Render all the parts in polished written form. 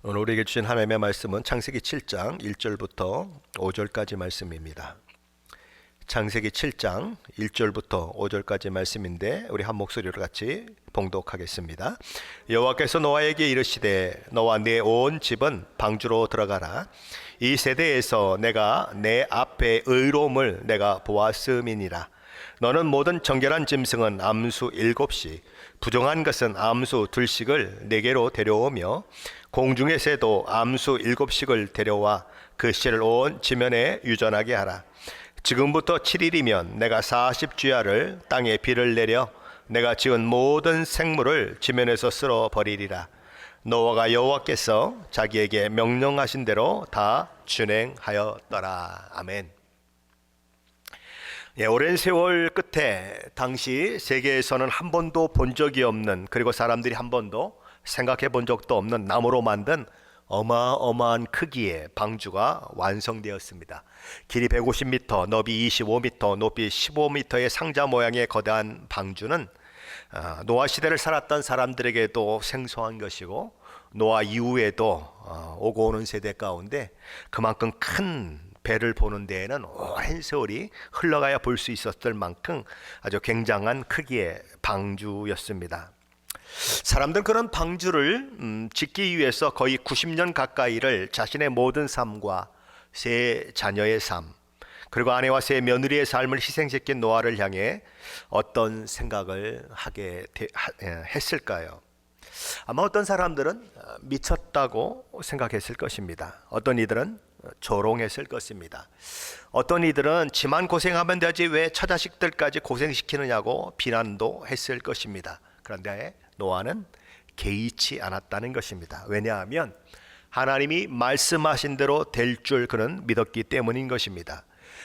오늘 우리에게 주신 하나님의 말씀은 창세기 7장 1절부터 5절까지 말씀입니다. 창세기 7장 1절부터 5절까지 말씀인데 우리 한 목소리로 같이 봉독하겠습니다. 여호와께서 노아에게 이르시되 너와 네 온 집은 방주로 들어가라. 이 세대에서 내가 내 앞에 의로움을 내가 보았음이니라. 너는 모든 정결한 짐승은 암수 7씩 부정한 것은 암수 2씩을 내게로 데려오며 공중의 새도 암수 7씩을 데려와 그 씨를 온 지면에 유전하게 하라. 지금부터 7일이면 내가 40주야를 땅에 비를 내려 내가 지은 모든 생물을 지면에서 쓸어 버리리라. 노아가 여호와께서 자기에게 명령하신 대로 다 준행하였더라. 아멘. 오랜 세월 끝에 당시 세계에서는 한 번도 본 적이 없는, 그리고 사람들이 한 번도 생각해 본 적도 없는 나무로 만든 어마어마한 크기의 방주가 완성되었습니다. 길이 150m, 너비 25m, 높이 15m의 상자 모양의 거대한 방주는 노아 시대를 살았던 사람들에게도 생소한 것이고, 노아 이후에도 오고 오는 세대 가운데 그만큼 큰 배를 보는 데에는 오랜 세월이 흘러가야 볼 수 있었을 만큼 아주 굉장한 크기의 방주였습니다. 사람들은 그런 방주를 짓기 위해서 거의 90년 가까이를 자신의 모든 삶과 세 자녀의 삶, 그리고 아내와 세 며느리의 삶을 희생시킨 노아를 향해 어떤 생각을 하게 했을까요? 아마 어떤 사람들은 미쳤다고 생각했을 것입니다. 어떤 이들은 조롱했을 것입니다. 어떤 이들은 지만 고생하면 되지 왜 처자식들까지 고생시키느냐고 비난도 했을 것입니다. 그런데 노아는 개의치 않았다는 것입니다. 왜냐하면 하나님이 말씀하신 대로 될 줄 그는 믿었기 때문인 것입니다.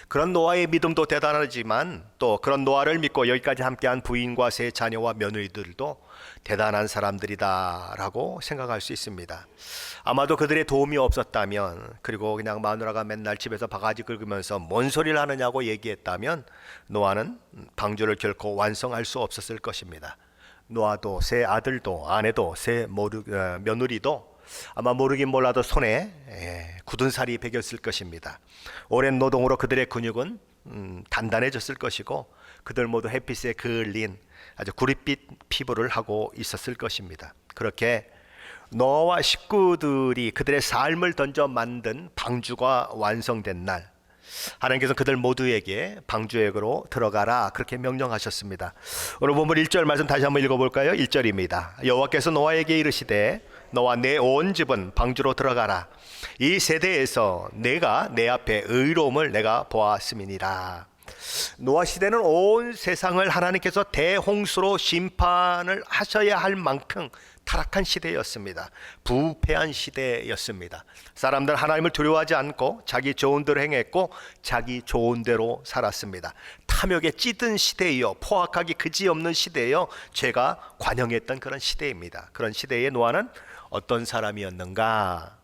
그런 노아의 믿음도 대단하지만 또 그런 노아를 믿고 여기까지 함께한 부인과 세 자녀와 며느리들도 대단한 사람들이다라고 생각할 수 있습니다. 아마도 그들의 도움이 없었다면, 그리고 그냥 마누라가 맨날 집에서 바가지 긁으면서 뭔 소리를 하느냐고 얘기했다면 노아는 방주를 결코 완성할 수 없었을 것입니다. 노아도 세 아들도 아내도 세 며느리도 아마 모르긴 몰라도 손에 굳은 살이 배겼을 것입니다. 오랜 노동으로 그들의 근육은 단단해졌을 것이고, 그들 모두 햇빛에 그을린 아주 구릿빛 피부를 하고 있었을 것입니다. 그렇게 노아와 식구들이 그들의 삶을 던져 만든 방주가 완성된 날, 하나님께서 그들 모두에게 방주에게로 들어가라 그렇게 명령하셨습니다. 오늘 본문 1절 말씀 다시 한번 읽어볼까요? 1절입니다. 여호와께서 노아에게 이르시되 너와 내 온 집은 방주로 들어가라. 이 세대에서 내가 내 앞에 의로움을 내가 보았음이니라. 노아 시대는 온 세상을 하나님께서 대홍수로 심판을 하셔야 할 만큼 타락한 시대였습니다. 부패한 시대였습니다. 사람들 하나님을 두려워하지 않고 자기 좋은 대로 행했고 자기 좋은 대로 살았습니다. 탐욕에 찌든 시대이요, 포악하기 그지없는 시대이요, 죄가 관영했던 그런 시대입니다. 그런 시대에 노아는 어떤 사람이었는가?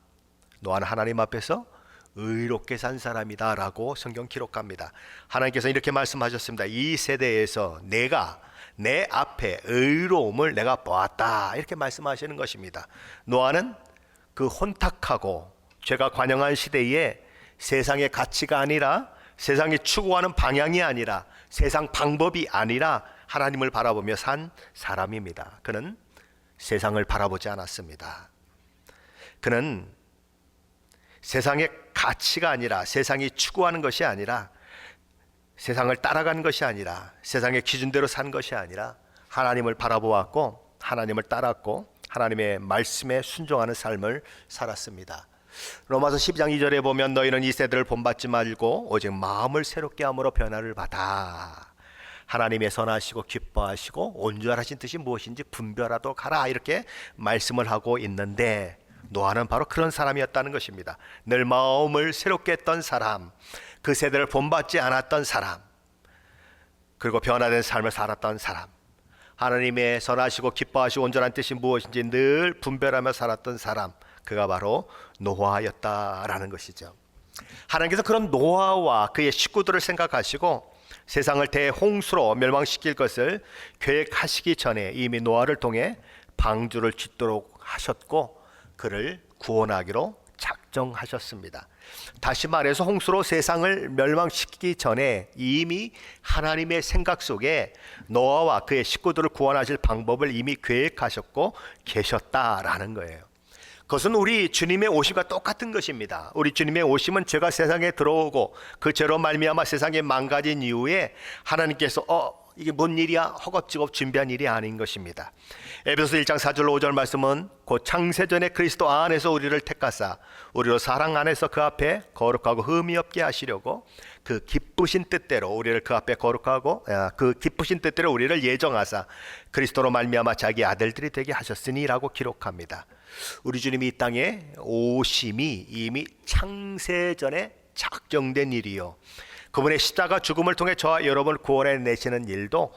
노아는 하나님 앞에서 의롭게 산 사람이다 라고 성경 기록합니다. 하나님께서 이렇게 말씀하셨습니다. 이 세대에서 내가 내 앞에 의로움을 내가 보았다, 이렇게 말씀하시는 것입니다. 노아는 그 혼탁하고 죄가 관영한 시대에 세상의 가치가 아니라, 세상이 추구하는 방향이 아니라, 세상 방법이 아니라 하나님을 바라보며 산 사람입니다. 그는 세상을 바라보지 않았습니다. 그는 세상의 가치가 아니라, 세상이 추구하는 것이 아니라, 세상을 따라가는 것이 아니라, 세상의 기준대로 산 것이 아니라 하나님을 바라보았고 하나님을 따랐고 하나님의 말씀에 순종하는 삶을 살았습니다. 로마서 12장 2절에 보면 너희는 이 세대를 본받지 말고 오직 마음을 새롭게 함으로 변화를 받아 하나님의 선하시고 기뻐하시고 온전하신 뜻이 무엇인지 분별하도록 하라, 이렇게 말씀을 하고 있는데, 노아는 바로 그런 사람이었다는 것입니다. 늘 마음을 새롭게 했던 사람, 그 세대를 본받지 않았던 사람, 그리고 변화된 삶을 살았던 사람, 하나님의 선하시고 기뻐하시고 온전한 뜻이 무엇인지 늘 분별하며 살았던 사람, 그가 바로 노아였다라는 것이죠. 하나님께서 그런 노아와 그의 식구들을 생각하시고 세상을 대홍수로 멸망시킬 것을 계획하시기 전에 이미 노아를 통해 방주를 짓도록 하셨고 그를 구원하기로 작정하셨습니다. 다시 말해서 홍수로 세상을 멸망시키기 전에 이미 하나님의 생각 속에 노아와 그의 식구들을 구원하실 방법을 이미 계획하셨고 계셨다라는 거예요. 그것은 우리 주님의 오심과 똑같은 것입니다. 우리 주님의 오심은 죄가 세상에 들어오고 그 죄로 말미암아 세상이 망가진 이후에 하나님께서 이게 뭔 일이야? 허겁지겁 준비한 일이 아닌 것입니다. 에베소서 1장 4절 5절 말씀은 곧 창세전에 그리스도 안에서 우리를 택하사 우리로 사랑 안에서 그 앞에 거룩하고 흠이 없게 하시려고 그 기쁘신 뜻대로 우리를 그 앞에 거룩하고 그 기쁘신 뜻대로 우리를 예정하사 그리스도로 말미암아 자기 아들들이 되게 하셨으니라고 기록합니다. 우리 주님이 이 땅에 오심이 이미 창세전에 작정된 일이요, 그분의 십자가 죽음을 통해 저와 여러분을 구원해 내시는 일도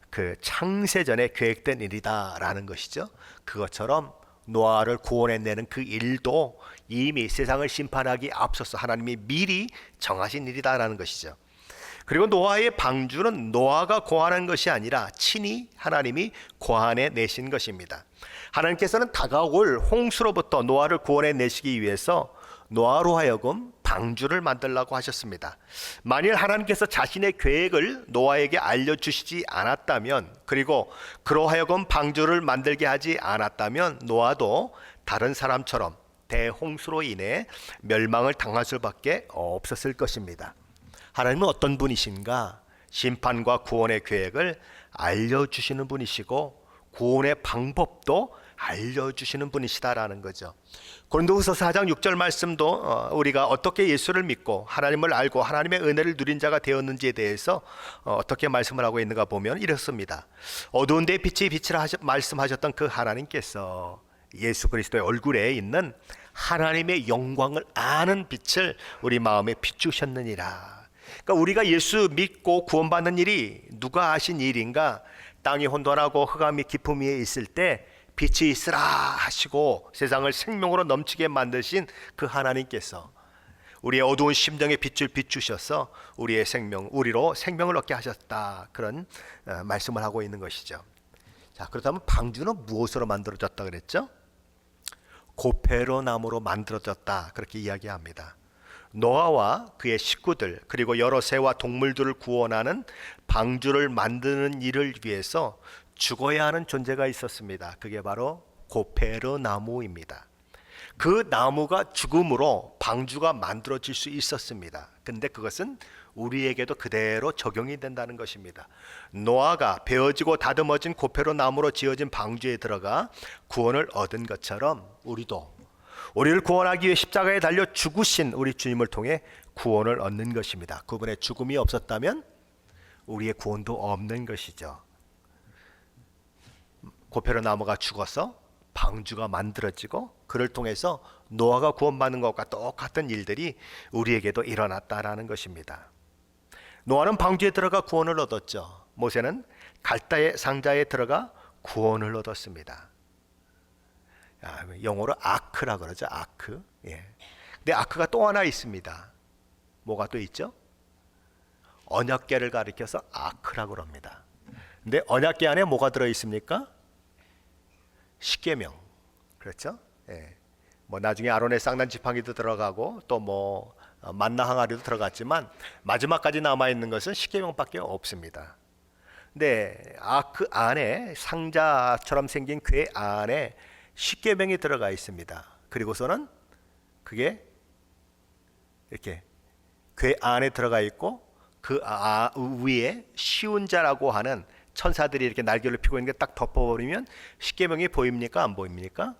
그 창세전에 계획된 일이다라는 것이죠. 그것처럼 노아를 구원해내는 그 일도 이미 세상을 심판하기 앞서서 하나님이 미리 정하신 일이다라는 것이죠. 그리고 노아의 방주는 노아가 고안한 것이 아니라 친히 하나님이 고안해 내신 것입니다. 하나님께서는 다가올 홍수로부터 노아를 구원해 내시기 위해서 노아로 하여금 방주를 만들라고 하셨습니다. 만일 하나님께서 자신의 계획을 노아에게 알려주시지 않았다면, 그리고 그로 하여금 방주를 만들게 하지 않았다면 노아도 다른 사람처럼 대홍수로 인해 멸망을 당할 수밖에 없었을 것입니다. 하나님은 어떤 분이신가? 심판과 구원의 계획을 알려주시는 분이시고 구원의 방법도 알려주시는 분이시다라는 거죠. 고린도후서 4장 6절 말씀도 우리가 어떻게 예수를 믿고 하나님을 알고 하나님의 은혜를 누린 자가 되었는지에 대해서 어떻게 말씀을 하고 있는가 보면 이렇습니다. 어두운 데 빛이 빛이라 말씀하셨던 그 하나님께서 예수 그리스도의 얼굴에 있는 하나님의 영광을 아는 빛을 우리 마음에 비추셨느니라. 그러니까 우리가 예수 믿고 구원받는 일이 누가 하신 일인가? 땅이 혼돈하고 흑암이 깊음 위에 있을 때 빛이 있으라 하시고 세상을 생명으로 넘치게 만드신 그 하나님께서 우리의 어두운 심정에 빛을 비추셔서 우리로 생명을 얻게 하셨다, 그런 말씀을 하고 있는 것이죠. 자, 그렇다면 방주는 무엇으로 만들어졌다 그랬죠? 고페로 나무로 만들어졌다, 그렇게 이야기합니다. 노아와 그의 식구들 그리고 여러 새와 동물들을 구원하는 방주를 만드는 일을 위해서 죽어야 하는 존재가 있었습니다. 그게 바로 고페르 나무입니다. 그 나무가 죽음으로 방주가 만들어질 수 있었습니다. 근데 그것은 우리에게도 그대로 적용이 된다는 것입니다. 노아가 베어지고 다듬어진 고페르 나무로 지어진 방주에 들어가 구원을 얻은 것처럼 우리도 우리를 구원하기 위해 십자가에 달려 죽으신 우리 주님을 통해 구원을 얻는 것입니다. 그분의 죽음이 없었다면 우리의 구원도 없는 것이죠. 고페르 나무가 죽어서 방주가 만들어지고 그를 통해서 노아가 구원받는 것과 똑같은 일들이 우리에게도 일어났다라는 것입니다. 노아는 방주에 들어가 구원을 얻었죠. 모세는 갈대의 상자에 들어가 구원을 얻었습니다. 영어로 아크라 그러죠. 아크. 근데 아크가 또 하나 있습니다. 뭐가 또 있죠? 언약궤를 가리켜서 아크라고 합니다. 근데 언약궤 안에 뭐가 들어 있습니까? 십계명. 그렇죠? 뭐 나중에 아론의 쌍난 지팡이도 들어가고 또 뭐 만나 항아리도 들어갔지만 마지막까지 남아 있는 것은 십계명밖에 없습니다. 근데 아크 안에 상자처럼 생긴 궤 안에 십계명이 들어가 있습니다. 그리고서는 그게 이렇게 궤 안에 들어가 있고 그 위에 시운자라고 하는 천사들이 이렇게 날개를 펴고 있는 게 딱 덮어버리면 십계명이 보입니까? 안 보입니까?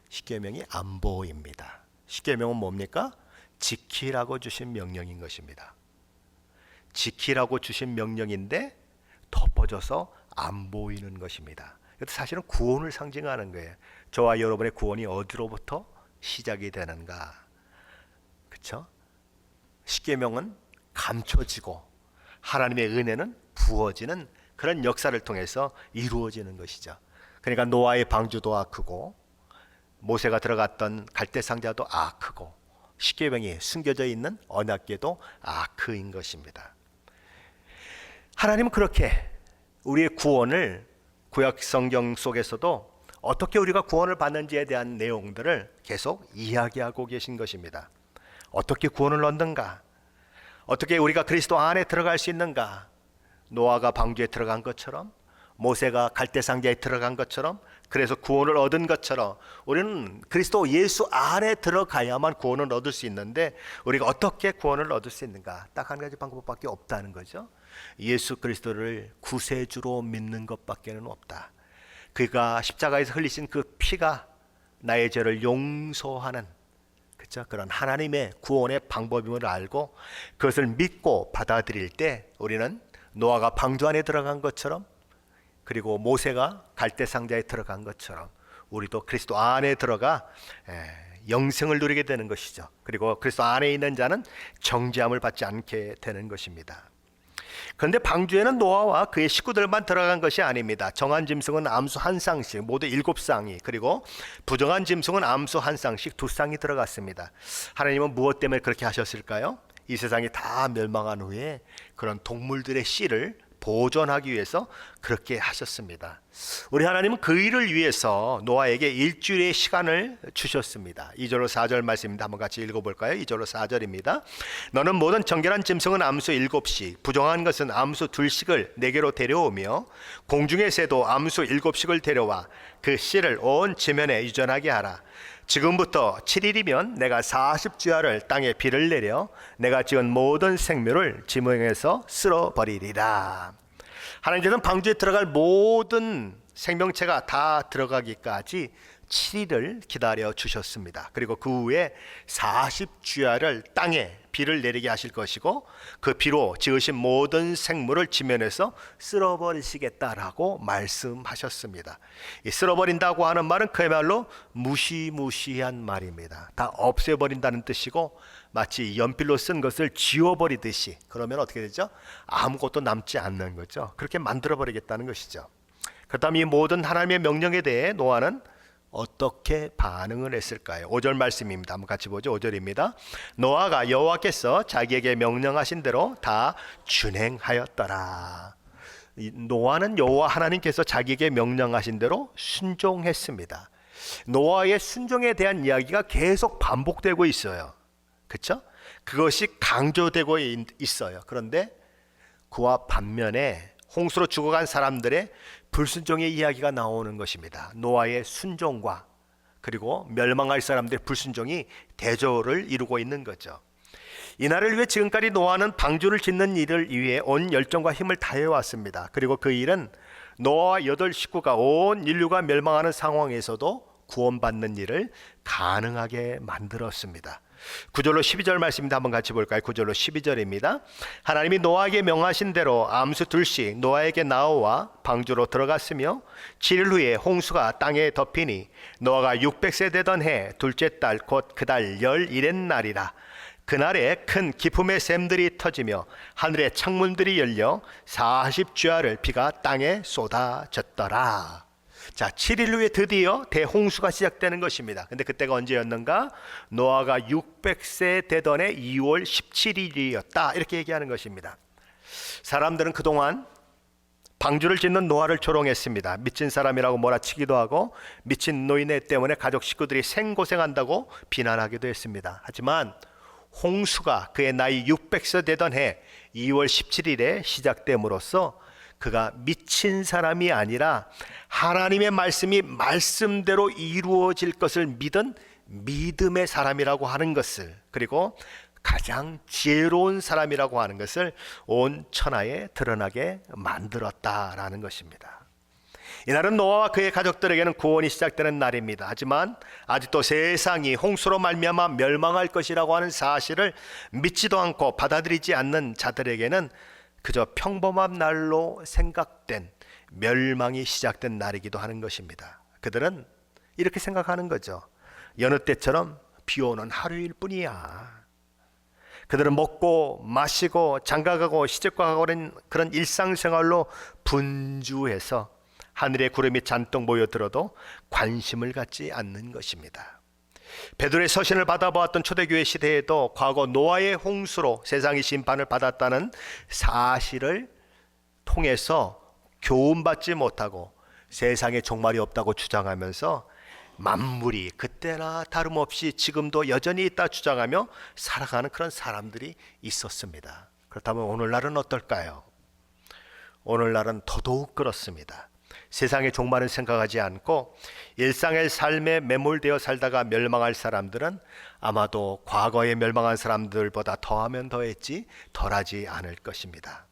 십계명이 안 보입니다. 십계명은 뭡니까? 지키라고 주신 명령인 것입니다. 지키라고 주신 명령인데 덮어져서 안 보이는 것입니다. 사실은 구원을 상징하는 거예요. 저와 여러분의 구원이 어디로부터 시작이 되는가? 그렇죠? 십계명은 감춰지고 하나님의 은혜는 부어지는 그런 역사를 통해서 이루어지는 것이죠. 그러니까 노아의 방주도 아크고 모세가 들어갔던 갈대 상자도 아크고 십계명이 숨겨져 있는 언약궤도 아크인 것입니다. 하나님은 그렇게 우리의 구원을 구약 성경 속에서도 어떻게 우리가 구원을 받는지에 대한 내용들을 계속 이야기하고 계신 것입니다. 어떻게 구원을 얻는가? 어떻게 우리가 그리스도 안에 들어갈 수 있는가? 노아가 방주에 들어간 것처럼, 모세가 갈대상자에 들어간 것처럼, 그래서 구원을 얻은 것처럼 우리는 그리스도 예수 안에 들어가야만 구원을 얻을 수 있는데, 우리가 어떻게 구원을 얻을 수 있는가? 딱 한 가지 방법밖에 없다는 거죠. 예수 그리스도를 구세주로 믿는 것밖에는 없다. 그가 십자가에서 흘리신 그 피가 나의 죄를 용서하는, 그렇죠? 그런 하나님의 구원의 방법임을 알고 그것을 믿고 받아들일 때 우리는 노아가 방주 안에 들어간 것처럼, 그리고 모세가 갈대상자에 들어간 것처럼 우리도 그리스도 안에 들어가 영생을 누리게 되는 것이죠. 그리고 그리스도 안에 있는 자는 정죄함을 받지 않게 되는 것입니다. 그런데 방주에는 노아와 그의 식구들만 들어간 것이 아닙니다. 정한 짐승은 암수 한 쌍씩, 모두 7쌍이, 그리고 부정한 짐승은 암수 한 쌍씩 2쌍이 들어갔습니다. 하나님은 무엇 때문에 그렇게 하셨을까요? 이 세상이 다 멸망한 후에 그런 동물들의 씨를 보존하기 위해서 그렇게 하셨습니다. 우리 하나님은 그 일을 위해서 노아에게 일주일의 시간을 주셨습니다. 2절로 4절 말씀입니다. 한번 같이 읽어볼까요? 2절로 4절입니다. 너는 모든 정결한 짐승은 암수 7씩, 부정한 것은 암수 2씩을 내게로 데려오며 공중의 새도 암수 7씩을 데려와 그 씨를 온 지면에 유전하게 하라. 지금부터 7일이면 내가 40주야를 땅에 비를 내려 내가 지은 모든 생물을 지붕에서 쓸어버리리라. 하나님께서는 방주에 들어갈 모든 생명체가 다 들어가기까지 7일을 기다려 주셨습니다. 그리고 그 후에 40주야를 땅에 비를 내리게 하실 것이고 그 비로 지으신 모든 생물을 지면에서 쓸어버리시겠다라고 말씀하셨습니다. 이 쓸어버린다고 하는 말은 그야말로 무시무시한 말입니다. 다 없애버린다는 뜻이고, 마치 연필로 쓴 것을 지워버리듯이, 그러면 어떻게 되죠? 아무것도 남지 않는 거죠. 그렇게 만들어버리겠다는 것이죠. 그렇다면 이 모든 하나님의 명령에 대해 노아는 어떻게 반응을 했을까요? 5절 말씀입니다. 한번 같이 보죠. 5절입니다. 노아가 여호와께서 자기에게 명령하신 대로 다 준행하였더라. 노아는 여호와 하나님께서 자기에게 명령하신 대로 순종했습니다. 노아의 순종에 대한 이야기가 계속 반복되고 있어요. 그렇죠? 그것이 강조되고 있어요. 그런데 그와 반면에 홍수로 죽어간 사람들의 불순종의 이야기가 나오는 것입니다. 노아의 순종과 그리고 멸망할 사람들의 불순종이 대조를 이루고 있는 거죠. 이날을 위해 지금까지 노아는 방주를 짓는 일을 위해 온 열정과 힘을 다해왔습니다. 그리고 그 일은 노아와 8 식구가 온 인류가 멸망하는 상황에서도 구원받는 일을 가능하게 만들었습니다. 9절로 12절 말씀입니다. 한번 같이 볼까요? 9절로 12절입니다. 하나님이 노아에게 명하신 대로 암수 2씩 노아에게 나와 방주로 들어갔으며 7일 후에 홍수가 땅에 덮이니 노아가 600세 되던 해 둘째 달 곧 그 달 11의 날이라. 그날에 큰 기품의 샘들이 터지며 하늘의 창문들이 열려 40주야를 비가 땅에 쏟아졌더라. 자, 7일 후에 드디어 대홍수가 시작되는 것입니다. 근데 그때가 언제였는가? 노아가 600세 되던 해 2월 17일이었다. 이렇게 얘기하는 것입니다. 사람들은 그동안 방주를 짓는 노아를 조롱했습니다. 미친 사람이라고 몰아치기도 하고 미친 노인네 때문에 가족 식구들이 생고생한다고 비난하기도 했습니다. 하지만 홍수가 그의 나이 600세 되던 해 2월 17일에 시작됨으로써 그가 미친 사람이 아니라 하나님의 말씀이 말씀대로 이루어질 것을 믿은 믿음의 사람이라고 하는 것을, 그리고 가장 지혜로운 사람이라고 하는 것을 온 천하에 드러나게 만들었다라는 것입니다. 이날은 노아와 그의 가족들에게는 구원이 시작되는 날입니다. 하지만 아직도 세상이 홍수로 말미암아 멸망할 것이라고 하는 사실을 믿지도 않고 받아들이지 않는 자들에게는 그저 평범한 날로 생각된 멸망이 시작된 날이기도 하는 것입니다. 그들은 이렇게 생각하는 거죠. 여느 때처럼 비 오는 하루일 뿐이야. 그들은 먹고 마시고 장가가고 시집가 가고 그런 일상생활로 분주해서 하늘의 구름이 잔뜩 모여들어도 관심을 갖지 않는 것입니다. 베드로의 서신을 받아보았던 초대교회 시대에도 과거 노아의 홍수로 세상이 심판을 받았다는 사실을 통해서 교훈받지 못하고 세상에 종말이 없다고 주장하면서 만물이 그때나 다름없이 지금도 여전히 있다 주장하며 살아가는 그런 사람들이 있었습니다. 그렇다면 오늘날은 어떨까요? 오늘날은 더더욱 그렇습니다. 세상의 종말은 생각하지 않고 일상의 삶에 매몰되어 살다가 멸망할 사람들은 아마도 과거에 멸망한 사람들보다 더하면 더했지 덜하지 않을 것입니다.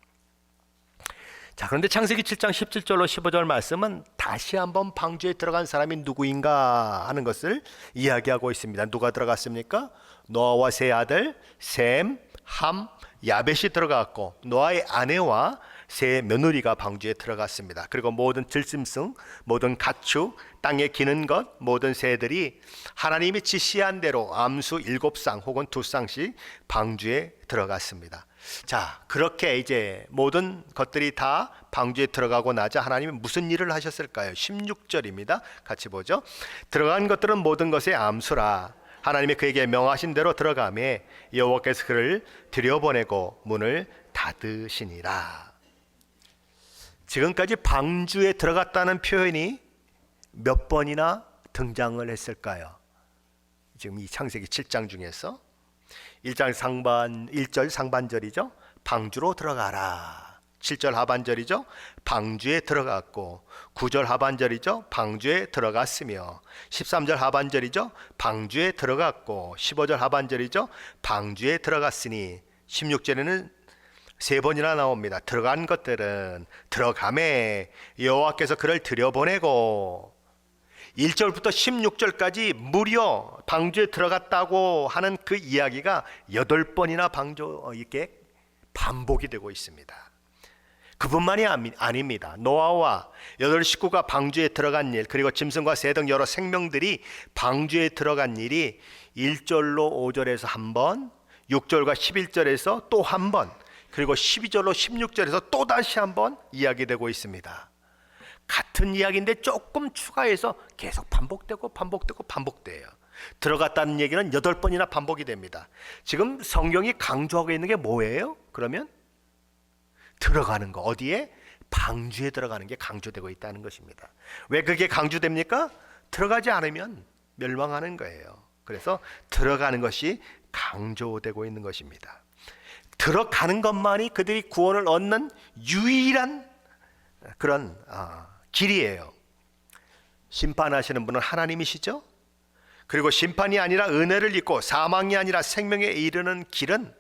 자, 그런데 창세기 7장 17절로 15절 말씀은 다시 한번 방주에 들어간 사람이 누구인가 하는 것을 이야기하고 있습니다. 누가 들어갔습니까? 노아와 세 아들 셈, 함, 야벳이 들어갔고 노아의 아내와 세 며느리가 방주에 들어갔습니다. 그리고 모든 들짐승, 모든 가축, 땅에 기는 것, 모든 새들이 하나님이 지시한 대로 암수 7쌍 혹은 2쌍씩 방주에 들어갔습니다. 자, 그렇게 이제 모든 것들이 다 방주에 들어가고 나자 하나님이 무슨 일을 하셨을까요? 16절입니다. 같이 보죠. 들어간 것들은 모든 것의 암수라. 하나님이 그에게 명하신 대로 들어가매 여호와께서 그를 들여보내고 문을 닫으시니라. 지금까지 방주에 들어갔다는 표현이 몇 번이나 등장을 했을까요? 지금 이 창세기 7장 중에서 1절 상반절이죠. 방주로 들어가라. 7절 하반절이죠. 방주에 들어갔고 9절 하반절이죠. 방주에 들어갔으며 13절 하반절이죠. 방주에 들어갔고 15절 하반절이죠. 방주에 들어갔으니 16절에는 3번이나 나옵니다. 들어간 것들은 들어가매 여호와께서 그를 들여보내고 1절부터 16절까지 무려 방주에 들어갔다고 하는 그 이야기가 8번이나 이렇게 반복이 되고 있습니다. 그뿐만이 아닙니다. 노아와 8 식구가 방주에 들어간 일, 그리고 짐승과 새 등 여러 생명들이 방주에 들어간 일이 1절로 5절에서 한 번, 6절과 11절에서 또 한 번, 그리고 12절로 16절에서 또 다시 한 번 이야기되고 있습니다. 같은 이야기인데 조금 추가해서 계속 반복돼요. 들어갔다는 얘기는 8번이나 반복이 됩니다. 지금 성경이 강조하고 있는 게 뭐예요? 그러면 들어가는 거, 어디에? 방주에 들어가는 게 강조되고 있다는 것입니다. 왜 그게 강조됩니까? 들어가지 않으면 멸망하는 거예요. 그래서 들어가는 것이 강조되고 있는 것입니다. 들어가는 것만이 그들이 구원을 얻는 유일한 그런 길이에요. 심판하시는 분은 하나님이시죠. 그리고 심판이 아니라 은혜를 입고 사망이 아니라 생명에 이르는 길은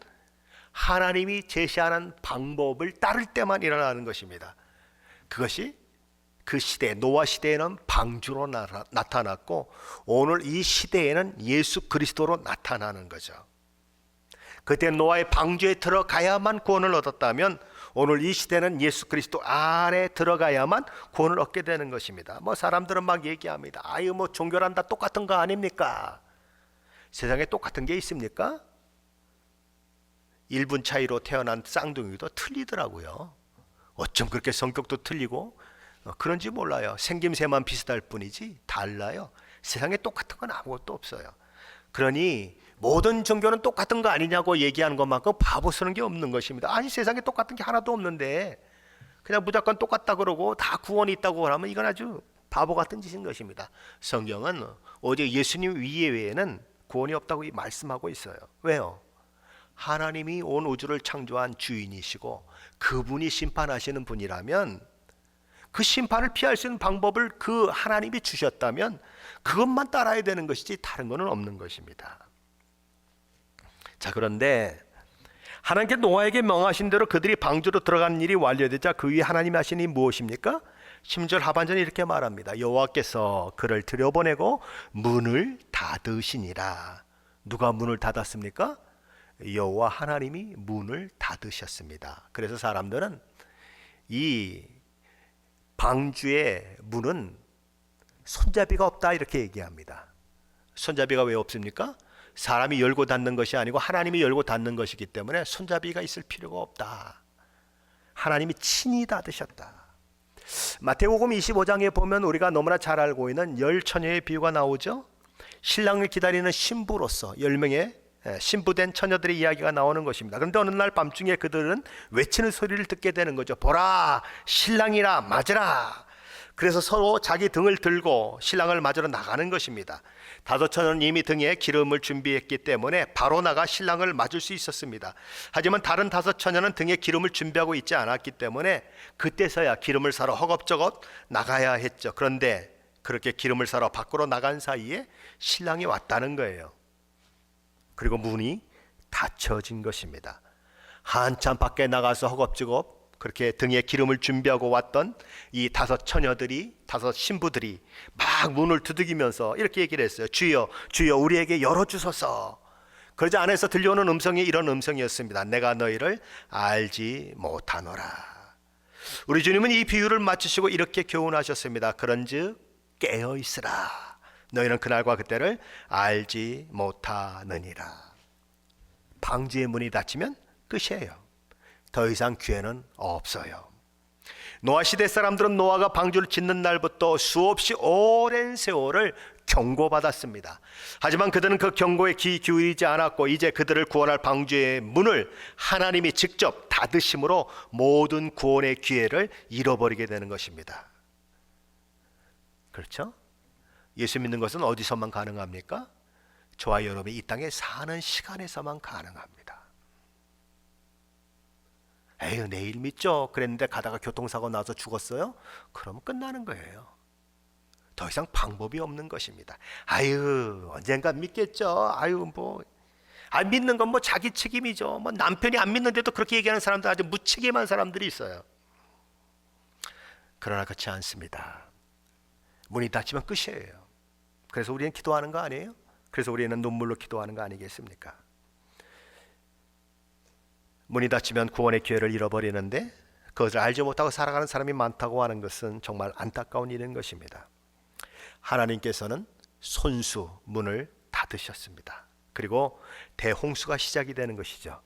하나님이 제시하는 방법을 따를 때만 일어나는 것입니다. 그것이 그 시대, 노아 시대에는 방주로 나타났고 오늘 이 시대에는 예수 그리스도로 나타나는 거죠. 그때 노아의 방주에 들어가야만 구원을 얻었다면 오늘 이 시대는 예수 그리스도 안에 들어가야만 구원을 얻게 되는 것입니다. 사람들은 막 얘기합니다. 종교란 다 똑같은 거 아닙니까? 세상에 똑같은 게 있습니까? 1분 차이로 태어난 쌍둥이도 틀리더라고요. 어쩜 그렇게 성격도 틀리고 그런지 몰라요. 생김새만 비슷할 뿐이지 달라요. 세상에 똑같은 건 아무것도 없어요. 그러니 모든 종교는 똑같은 거 아니냐고 얘기하는 것만큼 바보 쓰는 게 없는 것입니다. 아니, 세상에 똑같은 게 하나도 없는데 그냥 무조건 똑같다 그러고 다 구원이 있다고 하면 이건 아주 바보 같은 짓인 것입니다. 성경은 오직 예수님 이외에는 구원이 없다고 말씀하고 있어요. 왜요? 하나님이 온 우주를 창조한 주인이시고 그분이 심판하시는 분이라면 그 심판을 피할 수 있는 방법을 그 하나님이 주셨다면 그것만 따라야 되는 것이지 다른 것은 없는 것입니다. 자, 그런데 하나님께 노아에게 명하신 대로 그들이 방주로 들어가는 일이 완료되자 그 위에 하나님이 하신 일이 무엇입니까? 10절 하반절에 이렇게 말합니다. 여호와께서 그를 들여보내고 문을 닫으시니라. 누가 문을 닫았습니까? 여호와 하나님이 문을 닫으셨습니다. 그래서 사람들은 이 방주의 문은 손잡이가 없다 이렇게 얘기합니다. 손잡이가 왜 없습니까? 사람이 열고 닫는 것이 아니고 하나님이 열고 닫는 것이기 때문에 손잡이가 있을 필요가 없다. 하나님이 친히 닫으셨다. 마태복음 25장에 보면 우리가 너무나 잘 알고 있는 10처녀의 비유가 나오죠. 신랑을 기다리는 신부로서 10명의 신부된 처녀들의 이야기가 나오는 것입니다. 그런데 어느 날 밤중에 그들은 외치는 소리를 듣게 되는 거죠. 보라, 신랑이라 맞으라. 그래서 서로 자기 등을 들고 신랑을 맞으러 나가는 것입니다. 다섯 처녀는 이미 등에 기름을 준비했기 때문에 바로 나가 신랑을 맞을 수 있었습니다. 하지만 다른 다섯 처녀는 등에 기름을 준비하고 있지 않았기 때문에 그때서야 기름을 사러 허겁저겁 나가야 했죠. 그런데 그렇게 기름을 사러 밖으로 나간 사이에 신랑이 왔다는 거예요. 그리고 문이 닫혀진 것입니다. 한참 밖에 나가서 허겁지겁 그렇게 등에 기름을 준비하고 왔던 이 다섯 처녀들이, 다섯 신부들이 막 문을 두드리면서 이렇게 얘기를 했어요. 주여, 주여, 우리에게 열어주소서. 그러자 안에서 들려오는 음성이 이런 음성이었습니다. 내가 너희를 알지 못하노라. 우리 주님은 이 비유를 마치시고 이렇게 교훈하셨습니다. 그런즉 깨어있으라. 너희는 그날과 그때를 알지 못하느니라. 방주의 문이 닫히면 끝이에요. 더 이상 기회는 없어요. 노아 시대 사람들은 노아가 방주를 짓는 날부터 수없이 오랜 세월을 경고받았습니다. 하지만 그들은 그 경고에 귀 기울이지 않았고 이제 그들을 구원할 방주의 문을 하나님이 직접 닫으심으로 모든 구원의 기회를 잃어버리게 되는 것입니다. 그렇죠? 예수 믿는 것은 어디서만 가능합니까? 저와 여러분이 이 땅에 사는 시간에서만 가능합니다. 에휴, 내일 믿죠. 그랬는데 가다가 교통사고 나서 죽었어요? 그럼 끝나는 거예요. 더 이상 방법이 없는 것입니다. 아유, 언젠가 믿겠죠. 아유, 안 믿는 건 자기 책임이죠. 남편이 안 믿는데도 그렇게 얘기하는 사람들, 아주 무책임한 사람들이 있어요. 그러나 그렇지 않습니다. 문이 닫히면 끝이에요. 그래서 우리는 기도하는 거 아니에요? 그래서 우리는 눈물로 기도하는 거 아니겠습니까? 문이 닫히면 구원의 기회를 잃어버리는데 그것을 알지 못하고 살아가는 사람이 많다고 하는 것은 정말 안타까운 일인 것입니다. 하나님께서는 손수 문을 닫으셨습니다. 그리고 대홍수가 시작이 되는 것이죠.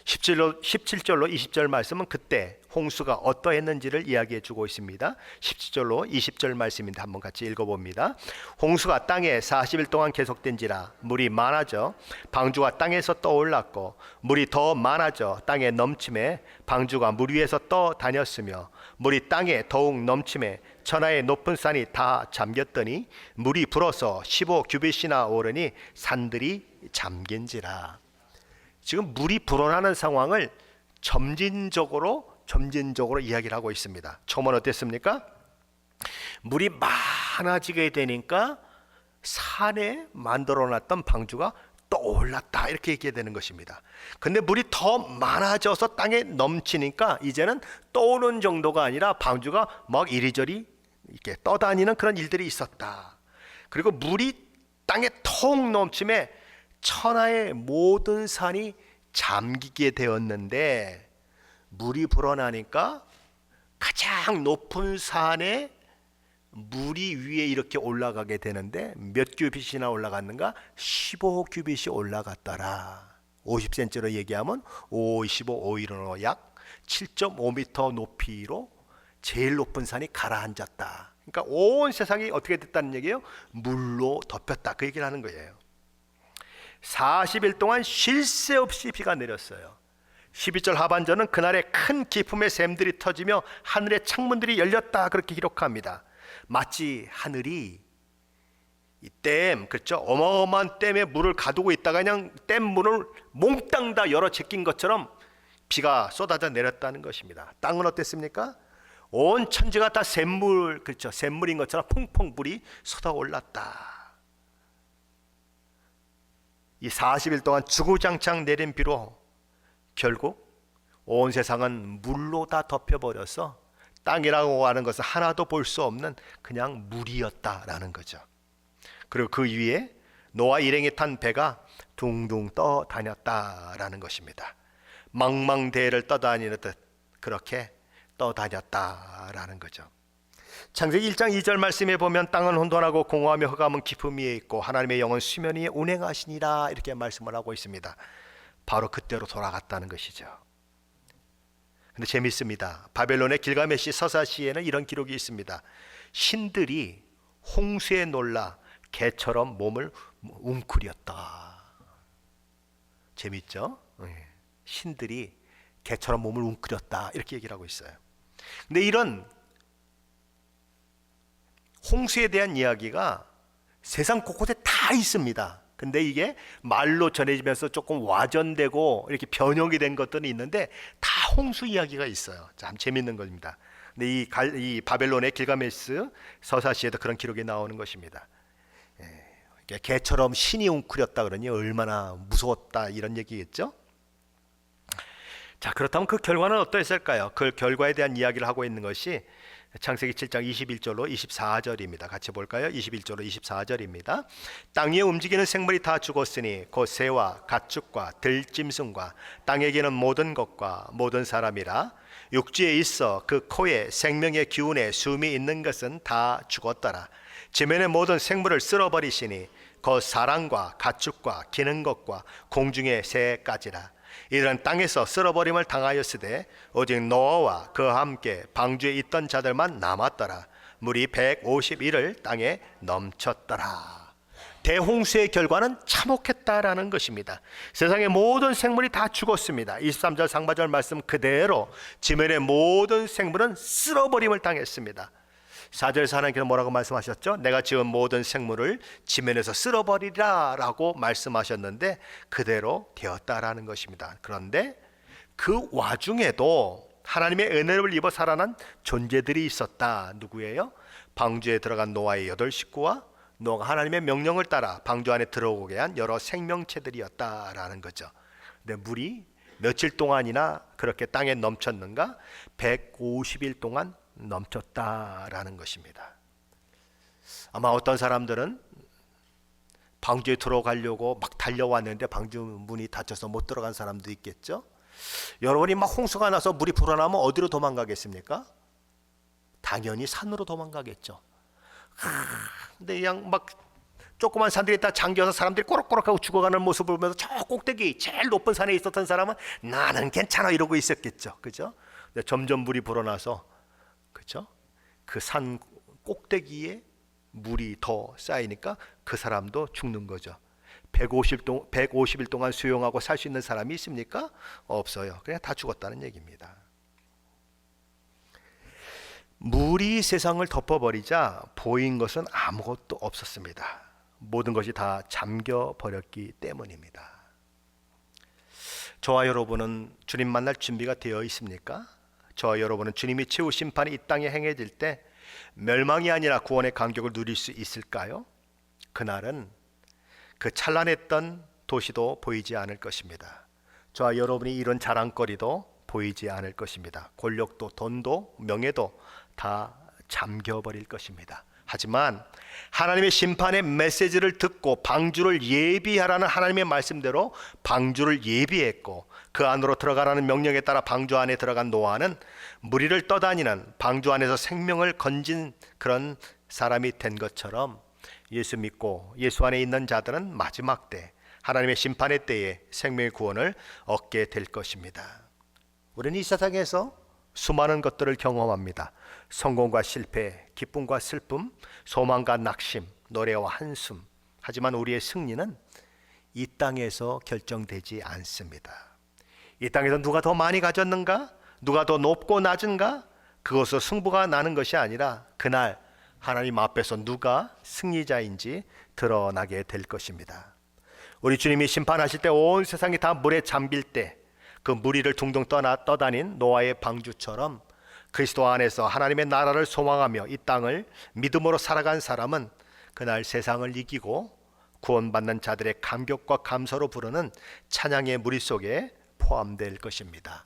17절로 20절 말씀은 그때 홍수가 어떠했는지를 이야기해 주고 있습니다. 17절로 20절 말씀인데 한번 같이 읽어봅니다. 홍수가 땅에 40일 동안 계속된지라 물이 많아져 방주가 땅에서 떠올랐고 물이 더 많아져 땅에 넘침에 방주가 물 위에서 떠다녔으며 물이 땅에 더욱 넘침에 천하의 높은 산이 다 잠겼더니 물이 불어서 15규빗이나 오르니 산들이 잠긴지라. 지금 물이 불어나는 상황을 점진적으로 이야기를 하고 있습니다. 처음은 어땠습니까? 물이 많아지게 되니까 산에 만들어놨던 방주가 떠올랐다 이렇게 얘기해야 되는 것입니다. 근데 물이 더 많아져서 땅에 넘치니까 이제는 떠오르는 정도가 아니라 방주가 막 이리저리 이렇게 떠다니는 그런 일들이 있었다. 그리고 물이 땅에 통 넘침에 천하의 모든 산이 잠기게 되었는데 물이 불어나니까 가장 높은 산에 물이 위에 이렇게 올라가게 되는데 몇 규빗이나 올라갔는가? 15규빗이 올라갔더라. 50cm로 얘기하면 5, 15, 5일은 약 7.5m 높이로 제일 높은 산이 가라앉았다. 그러니까 온 세상이 어떻게 됐다는 얘기예요? 물로 덮였다. 그 얘기를 하는 거예요. 40일 동안 쉴 새 없이 비가 내렸어요. 12절 하반절은 그날에 큰 기품의 샘들이 터지며 하늘의 창문들이 열렸다 그렇게 기록합니다. 마치 하늘이 이 댐, 그렇죠? 어마어마한 댐에 물을 가두고 있다가 그냥 댐 문을 몽땅 다 열어 제낀 것처럼 비가 쏟아져 내렸다는 것입니다. 땅은 어땠습니까? 온 천지가 다 샘물, 그렇죠? 샘물인 것처럼 퐁퐁 물이 쏟아올랐다. 이 40일 동안 주구장창 내린 비로 결국 온 세상은 물로 다 덮여버려서 땅이라고 하는 것은 하나도 볼 수 없는 그냥 물이었다라는 거죠. 그리고 그 위에 노아 일행이 탄 배가 둥둥 떠다녔다라는 것입니다. 망망대해를 떠다니듯 그렇게 떠다녔다라는 거죠. 창세기 1장 2절 말씀에 보면 땅은 혼돈하고 공허하며 흑암은 깊음 위에 있고 하나님의 영은 수면 위에 운행하시니라 이렇게 말씀을 하고 있습니다. 바로 그때로 돌아갔다는 것이죠. 근데 재밌습니다. 바벨론의 길가메시 서사시에는 이런 기록이 있습니다. 신들이 홍수에 놀라 개처럼 몸을 웅크렸다. 재밌죠? 신들이 개처럼 몸을 웅크렸다 이렇게 얘기를 하고 있어요. 근데 이런 홍수에 대한 이야기가 세상 곳곳에 다 있습니다. 근데 이게 말로 전해지면서 조금 와전되고 이렇게 변형이 된 것들이 있는데 다 홍수 이야기가 있어요. 참 재밌는 겁니다. 근데 이 바벨론의 길가메스 서사시에도 그런 기록이 나오는 것입니다. 개처럼 신이 웅크렸다 그러니 얼마나 무서웠다 이런 얘기겠죠. 자, 그렇다면 그 결과는 어떠했을까요? 그 결과에 대한 이야기를 하고 있는 것이 창세기 7장 21절로 24절입니다. 같이 볼까요? 21절로 24절입니다. 땅 위에 움직이는 생물이 다 죽었으니 곧 새와 가축과 들짐승과 땅에 기는 모든 것과 모든 사람이라. 육지에 있어 그 코에 생명의 기운에 숨이 있는 것은 다 죽었더라. 지면의 모든 생물을 쓸어버리시니 곧 사람과 가축과 기는 것과 공중의 새까지라. 이들은 땅에서 쓸어버림을 당하였으되 오직 노아와 그와 함께 방주에 있던 자들만 남았더라. 물이 151을 땅에 넘쳤더라. 대홍수의 결과는 참혹했다라는 것입니다. 세상의 모든 생물이 다 죽었습니다. 23절 상반절 말씀 그대로 지면의 모든 생물은 쓸어버림을 당했습니다. 4절에서 하나님께서 뭐라고 말씀하셨죠? 내가 지은 모든 생물을 지면에서 쓸어버리라 라고 말씀하셨는데 그대로 되었다라는 것입니다. 그런데 그 와중에도 하나님의 은혜를 입어 살아난 존재들이 있었다. 누구예요? 방주에 들어간 노아의 8 식구와 노아가 하나님의 명령을 따라 방주 안에 들어오게 한 여러 생명체들이었다라는 거죠. 근데 물이 며칠 동안이나 그렇게 땅에 넘쳤는가? 150일 동안 넘쳤다라는 것입니다. 아마 어떤 사람들은 방주에 들어가려고 막 달려왔는데 방주 문이 닫혀서 못 들어간 사람도 있겠죠. 여러분이 막 홍수가 나서 물이 불어나면 어디로 도망가겠습니까? 당연히 산으로 도망가겠죠. 근데 그냥 막 조그만 산들이 다 잠겨서 사람들이 꼬락꼬락하고 죽어가는 모습을 보면서 저 꼭대기 제일 높은 산에 있었던 사람은 나는 괜찮아 이러고 있었겠죠. 그죠? 근데 점점 물이 불어나서 그렇죠? 그 산 꼭대기에 물이 더 쌓이니까 그 사람도 죽는 거죠. 150일 동안 수용하고 살 수 있는 사람이 있습니까? 없어요. 그냥 다 죽었다는 얘기입니다. 물이 세상을 덮어버리자 보인 것은 아무것도 없었습니다. 모든 것이 다 잠겨버렸기 때문입니다. 저와 여러분은 주님 만날 준비가 되어 있습니까? 저와 여러분은 주님이 최후 심판이 이 땅에 행해질 때 멸망이 아니라 구원의 감격을 누릴 수 있을까요? 그날은 그 찬란했던 도시도 보이지 않을 것입니다. 저와 여러분이 이런 자랑거리도 보이지 않을 것입니다. 권력도 돈도 명예도 다 잠겨버릴 것입니다. 하지만 하나님의 심판의 메시지를 듣고 방주를 예비하라는 하나님의 말씀대로 방주를 예비했고 그 안으로 들어가라는 명령에 따라 방주 안에 들어간 노아는 무리를 떠다니는 방주 안에서 생명을 건진 그런 사람이 된 것처럼 예수 믿고 예수 안에 있는 자들은 마지막 때 하나님의 심판의 때에 생명의 구원을 얻게 될 것입니다. 우리는 이 세상에서 수많은 것들을 경험합니다. 성공과 실패, 기쁨과 슬픔, 소망과 낙심, 노래와 한숨. 하지만 우리의 승리는 이 땅에서 결정되지 않습니다. 이 땅에서 누가 더 많이 가졌는가? 누가 더 높고 낮은가? 그것으로 승부가 나는 것이 아니라 그날 하나님 앞에서 누가 승리자인지 드러나게 될 것입니다. 우리 주님이 심판하실 때 온 세상이 다 물에 잠길 때 그 무리를 둥둥 떠다닌 노아의 방주처럼 그리스도 안에서 하나님의 나라를 소망하며 이 땅을 믿음으로 살아간 사람은 그날 세상을 이기고 구원받는 자들의 감격과 감사로 부르는 찬양의 무리 속에 포함될 것입니다.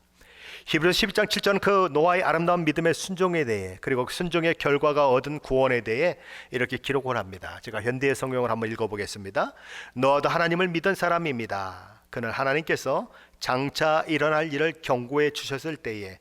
히브리서 12장 7절은 그 노아의 아름다운 믿음의 순종에 대해 그리고 그 순종의 결과가 얻은 구원에 대해 이렇게 기록을 합니다. 제가 현대의 성경을 한번 읽어보겠습니다. 노아도 하나님을 믿은 사람입니다. 그는 하나님께서 장차 일어날 일을 경고해 주셨을 때에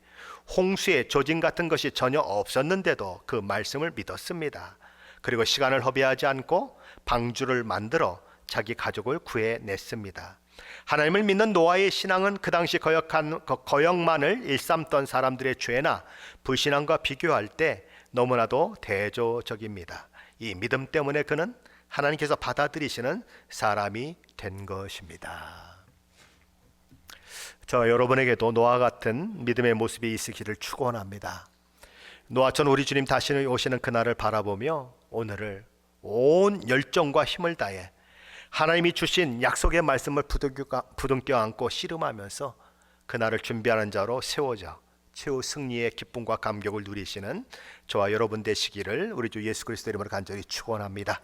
홍수의 조짐 같은 것이 전혀 없었는데도 그 말씀을 믿었습니다. 그리고 시간을 허비하지 않고 방주를 만들어 자기 가족을 구해냈습니다. 하나님을 믿는 노아의 신앙은 그 당시 거역만을 일삼던 사람들의 죄나 불신앙과 비교할 때 너무나도 대조적입니다. 이 믿음 때문에 그는 하나님께서 받아들이시는 사람이 된 것입니다. 저 여러분에게도 노아 같은 믿음의 모습이 있으기를 축원합니다. 노아처럼 우리 주님 다시 오시는 그날을 바라보며 오늘을 온 열정과 힘을 다해 하나님이 주신 약속의 말씀을 부둥켜 안고 씨름하면서 그날을 준비하는 자로 세워져 최후 승리의 기쁨과 감격을 누리시는 저와 여러분 되시기를 우리 주 예수 그리스도 이름으로 간절히 축원합니다.